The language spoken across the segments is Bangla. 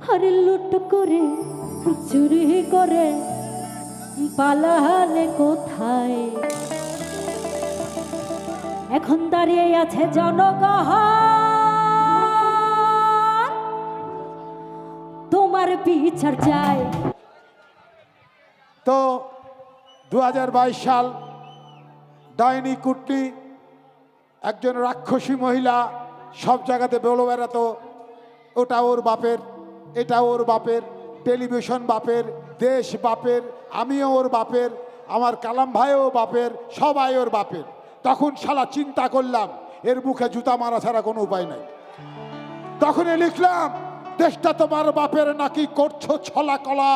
আরে লুট করে চুরি করে পালালে কোথায়? এখন দাঁড়িয়ে আছে জনগণ, তোমার বিচার চাই। তো 2022 সাল ডাইনি কুটনি একজন রাক্ষসী মহিলা সব জায়গাতে বেলো বেড়াতো, ওটা ওর বাপের, এটা ওর বাপের, টেলিভিশন বাপের, দেশ বাপের, আমিও ওর বাপের, আমার কালাম ভাইও বাপের, সবাই ওর বাপের। তখন শালা চিন্তা করলাম এর মুখে জুতা মারা ছাড়া কোনো উপায় নাই। তখনই লিখলাম দেশটা তোমার বাপের নাকি করছো ছলা কলা,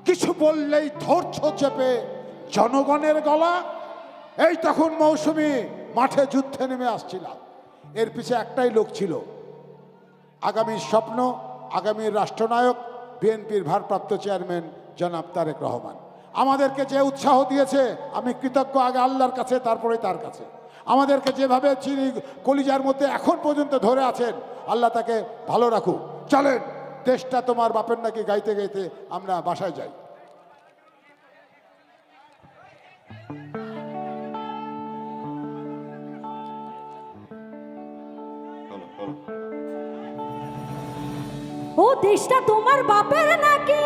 কিছু বললেই ধরছো চেপে জনগণের গলা। এই তখন মৌসুমী মাঠে যুদ্ধে নেমে আসছিলাম। এর পিছে একটাই লোক ছিল, আগামীর স্বপ্ন, আগামীর রাষ্ট্রনায়ক, বিএনপির ভারপ্রাপ্ত চেয়ারম্যান জনাব তারেক রহমান। আমাদেরকে যে উৎসাহ দিয়েছে আমি কৃতজ্ঞ, আগে আল্লাহর কাছে তারপরে তার কাছে। আমাদেরকে যেভাবে চিনি কলিজার মধ্যে এখন পর্যন্ত ধরে আছেন, আল্লাহ তাকে ভালো রাখুক। চলেন দেশটা তোমার বাপের নাকি গাইতে গাইতে আমরা বাসায় যাই। ও দেশটা তোমার বাপের নাকি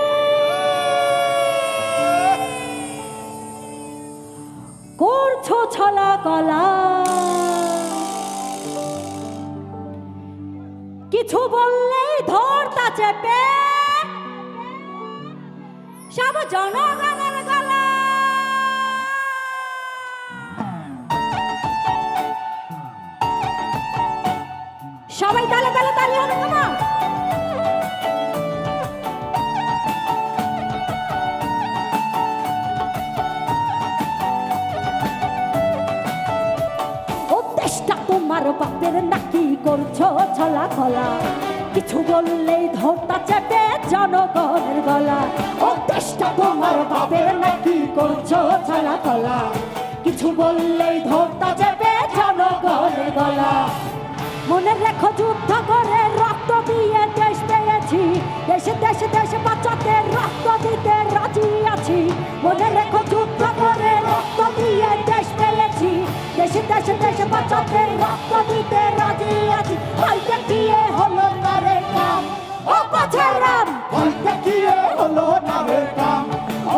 করছো ছলা কলা, কিছু বললেই ধরতা চেপে সব জনগণের গলা। সবাই তালে তালে তালি হবে না? তোমার বাপের নাকি করছো ছলা কলা, কিছু বললেই ধরতা চেপে জনগণের গলা। ও দেশটা তোমার বাপের নাকি করছো ছলা কলা, কিছু বললেই ধরতা চেপে জনগণের গলা। মনে রেখো যুদ্ধ করে রক্ত দিয়ে দেশ পেয়েছি, দেশে দেশে দেশে বাঁচাতে রক্ত দিতে রাজি আছি। মনে রেখো যুদ্ধ করে রক্ত দিয়ে দেশ পেয়েছি, দেশে দেশে দেশে বাঁচাতে রক্ত দিতে রাজি আছি। হয়তো গিয়ে হলো না রে কাম, ও পাছারাম হয়তো গিয়ে হলো না রে কাম,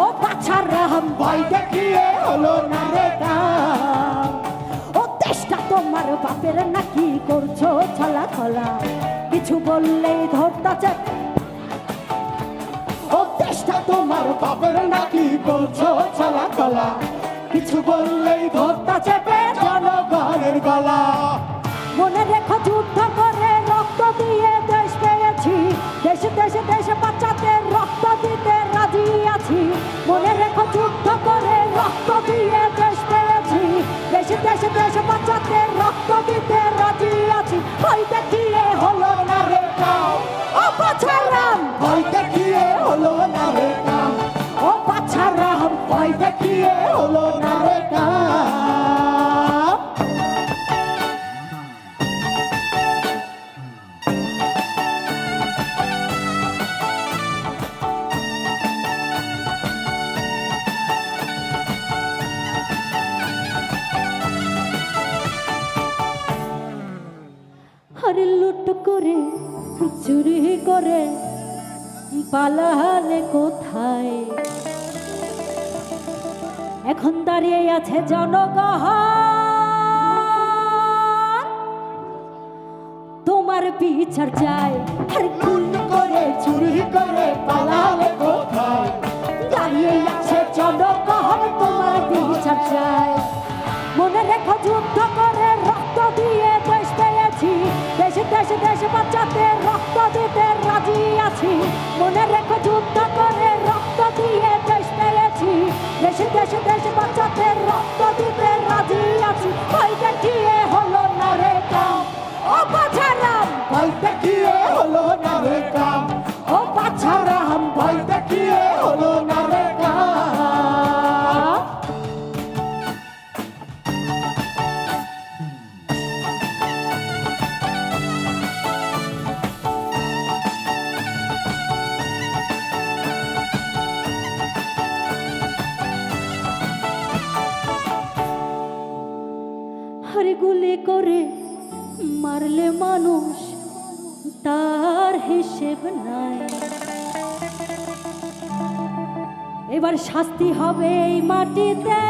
ও পাছারাম হয়তো গিয়ে হলো না রে কাম। ও দেশটা তোমার বাপের নাকি করছো ছলা ছলা, কিছু বললেই ধরতা চেপে। ও দেশটা তোমার বাপের নাকি করছো ছলা কলা, কিছু বললেই ধরতা চেপে জনগণের গলা। মনে রেখো যুদ্ধ করে রক্ত দিয়ে দেশ পেয়েছি, দেশে দেশে দেশে বাঁচাতে রক্ত দিতে রাজি আছি। মনে রেখো যুদ্ধ করে রক্ত দিয়ে দেশ পেয়েছি, দেশে দেশে দেশে বাঁচাতে রক্ত দিতে রাজি আছি। হয়তো গিয়ে হলো না রে কাম, ও পাছারাম হয়তো গিয়ে হলো না রে কাম, ও পাছারাম হয়তো গিয়ে হলো না রে কাম। আরে লুট করে চুরি করে পালালে কোথায়? এখন দাঁড়িয়ে আছে জনগণ, তোমার বিচার চাই। আর খুন করে চুরি করে পালালে কোথায়? দাঁড়িয়ে আছে জনগণ, তোমার বিচার চাই। মনে রেখো যুদ্ধ করে রক্ত দিয়ে দেশ পেয়েছি, দেশে দেশে দেশে বাঁচাতে রক্ত দিতে রাজি আছি। মনে রেখো যুদ্ধ করে রক্ত দিয়ে দেশ পেয়েছি, দেশে দেশে দেশে বাঁচাতে রক্ত দিতে রাজি আছি। হয়তো গিয়ে হলো না রে কাম, ও পাছারাম হয়তো গিয়ে হলো না রে কাম, ও পাছারাম হয়তো গিয়ে হলো না রে কাম। তার হিসেব নাই। এবার শাস্তি হবে এই মাটিতে,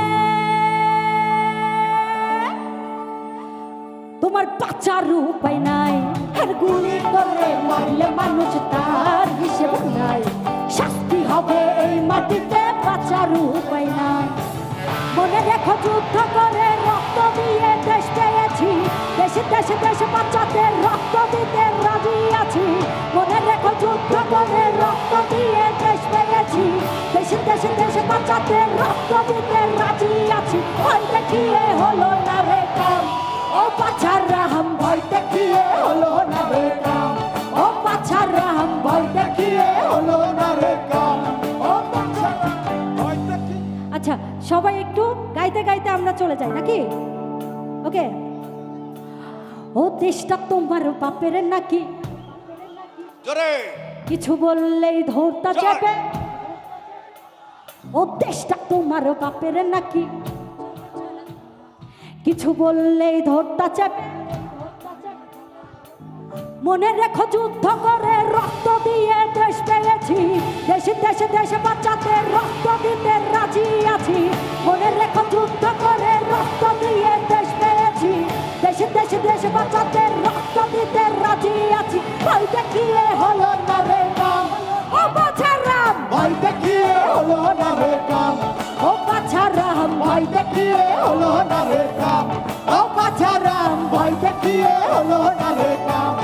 তোমার বাঁচার উপায় নাই। আর গুলি করে মারলে মানুষ তার হিসেব নাই। শাস্তি হবে এই মাটিতে, বাঁচার উপায় নাই। মনে রেখো যুদ্ধ করে রক্ত দিয়ে দেশ পেয়েছি, দেশে দেশে দেশে বাঁচাতে রক্ত দিতে রাজি আছি। মনে রেখো যুদ্ধ করে রক্ত দিয়ে দেশ পেয়েছি, দেশে দেশে দেশে বাঁচাতে রক্ত দিতে রাজি আছি। ভয় দেখিয়ে হলো না রে কাম, ও বাছার রাম ভয় দেখিয়ে হলো না রে কাম, ও বাছার রাম ভয় দেখিয়ে হলো না রে কাম, ও বাছার ভয় দেখিয়ে। আচ্ছা সবাই একটু গাইতে গাইতে আমরা চলে যাই নাকি? ওকে। ও দেশটা তোমার বাপের নাকি, জোরে কিছু বললেই ধরতা যাবে। ও দেশটা তোমার বাপের নাকি, কিছু বললেই ধরতা যাবে। মনে রেখো যুদ্ধ করে রক্ত দিয়ে দেশ পেয়েছি, দেশে দেশে দেশে বাঁচাতে রক্ত দিতে রাজি আছি। মনে রেখো যুদ্ধ করে রক্ত দিয়ে দেশ পেয়েছি, দেশে দেশে দেশে বাঁচাতে রক্ত দিতে রাজি আছি। ভয় দেখিয়ে হলো না রে কাম, ও বাছার রাম ভয় দেখিয়ে হলো না রে কাম, ও বাছার রাম ভয় দেখিয়ে হলো না রে কাম, ও বাছার রাম ভয় দেখিয়ে হলো না রে কাম,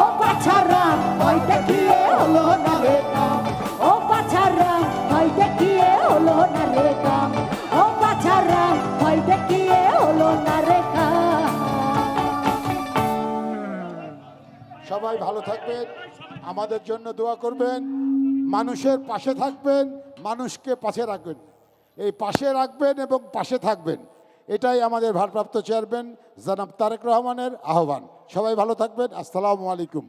ও বাছার রাম ভয় দেখিয়ে হলো না রে কাম, ও বাছার রাম ভয় দেখিয়ে হলো না রে কাম, ও বাছার রাম ভয় দেখিয়ে হলো না রে কাম। সবাই ভালো থাকবেন, আমাদের জন্য দোয়া করবেন, মানুষের পাশে থাকবেন, মানুষকে পাশে রাখবেন। এই পাশে রাখবেন এবং পাশে থাকবেন, এটাই আমাদের ভারপ্রাপ্ত চেয়ারম্যান জনাব তারেক রহমানের আহ্বান। সবাই ভালো থাকবেন। আসসালামু আলাইকুম।